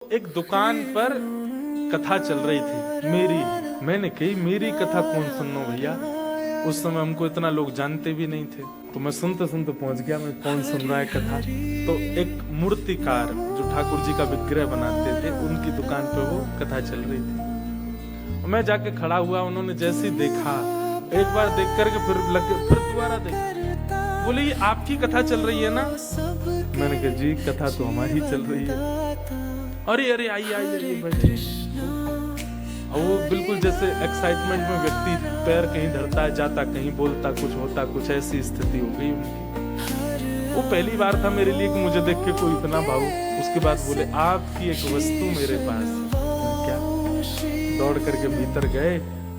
एक दुकान पर कथा चल रही थी मेरी। मैंने कही मेरी कथा कौन सुनो भैया। उस समय हमको इतना लोग जानते भी नहीं थे, तो मैं सुनते सुनते पहुंच गया मैं कौन सुन रहा है कथा। तो एक मूर्तिकार जो ठाकुर जी का विग्रह बनाते थे उनकी दुकान पे वो कथा चल रही थी। मैं जाके खड़ा हुआ, उन्होंने जैसे ही देखा, एक बार देख करके फिर दोबारा देखा। बोले ये आपकी कथा चल रही है ना? मैंने कहा जी कथा तो हमारी चल रही है। अरे अरे आइए आइए बैठिए। वो बिल्कुल जैसे एक्साइटमेंट में व्यक्ति पैर कहीं धरता है, जाता कहीं, बोलता कुछ, होता कुछ, ऐसी स्थिति हो गई उनकी। वो पहली बार था मेरे लिए कि मुझे देख के कोई इतना भावुक। उसके बाद बोले आपकी एक वस्तु मेरे पास। क्या? दौड़ करके भीतर गए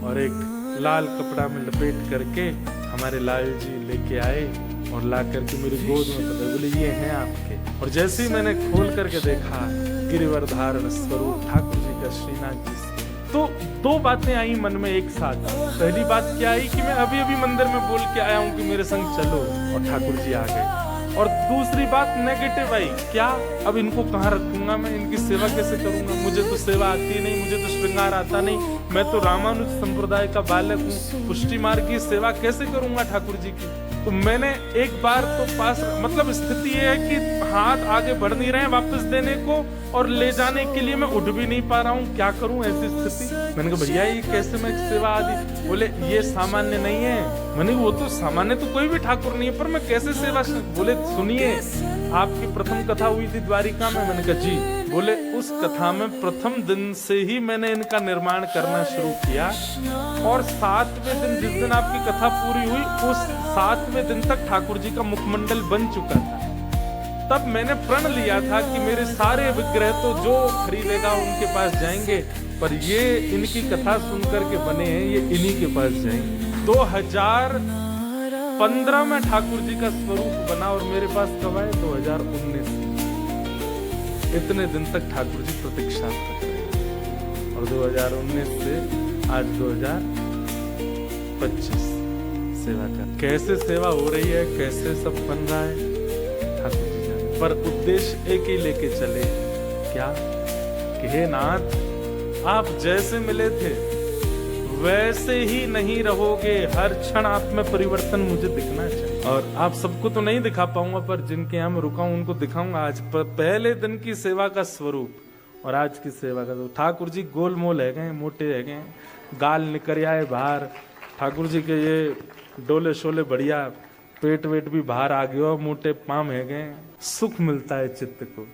और एक लाल कपड़ा में लपेट करके हमारे लाल जी लेके आए और ला करके मेरी गोद में पकड़े। बोले ये हैं आपके। और जैसे ही मैंने खोल करके देखा, गिरिवर धारण स्वरूप ठाकुर जी का, श्रीनाथ जी से। तो दो बातें आई मन में एक साथ। पहली बात क्या आई कि मैं अभी अभी मंदिर में बोल के आया हूँ कि मेरे संग चलो, और ठाकुर जी आ गए। और दूसरी बात नेगेटिव आई, क्या अब इनको कहाँ रखूंगा मैं, इनकी सेवा कैसे करूंगा? मुझे तो सेवा आती नहीं, मुझे तो श्रृंगार आता नहीं, मैं तो रामानुज संप्रदाय का बालक हूँ, पुष्टि मार्ग की सेवा कैसे करूंगा ठाकुर जी की? तो मैंने एक बार तो पास, मतलब स्थिति ये है कि हाथ आगे बढ़ नहीं रहे हैं वापस देने को, और ले जाने के लिए मैं उठ भी नहीं पा रहा हूँ, क्या करूं ऐसी स्थिति। मैंने कहा भैया ये कैसे मैं सेवा आदि? बोले ये सामान्य नहीं है। मैंने वो तो सामान्य तो कोई भी ठाकुर नहीं है, पर मैं कैसे सेवा? बोले सुनिए, आपकी प्रथम कथा हुई थी द्वारिका में। मैंने कहा जी। बोले उस कथा में प्रथम दिन से ही मैंने इनका निर्माण करना शुरू किया, और 7वें दिन जिस दिन आपकी कथा पूरी हुई, उस 7वें दिन तक ठाकुर जी का मुखमंडल बन चुका था। तब मैंने प्रण लिया था कि मेरे सारे विग्रह तो जो खरीदेगा उनके पास जाएंगे, पर ये इनकी कथा सुनकर के बने हैं, ये इन्हीं के पास जाएंगे। 2015 में ठाकुर जी का स्वरूप बना, और मेरे पास कब आए? 2019। इतने दिन तक ठाकुर जी प्रतीक्षा कर रहे हैं, और 2019 से आज 2025 सेवा कर। कैसे सेवा हो रही है, कैसे सब बन रहा है, ठाकुर जी जाने। पर उद्देश्य एक ही लेके चले, क्या कि हे नाथ, आप जैसे मिले थे वैसे ही नहीं रहोगे, हर क्षण आप में परिवर्तन मुझे दिखना चाहिए। और आप सबको तो नहीं दिखा पाऊंगा, पर जिनके यहाँ मैं रुका हूं उनको दिखाऊंगा आज पहले दिन की सेवा का स्वरूप और आज की सेवा का। तो ठाकुर जी गोलमोल है गए, मोटे है गए, गाल निकल आए बाहर, ठाकुर जी के ये डोले शोले बढ़िया, पेट वेट भी बाहर आ गया, मोटे पाम है गए। सुख मिलता है चित्त को।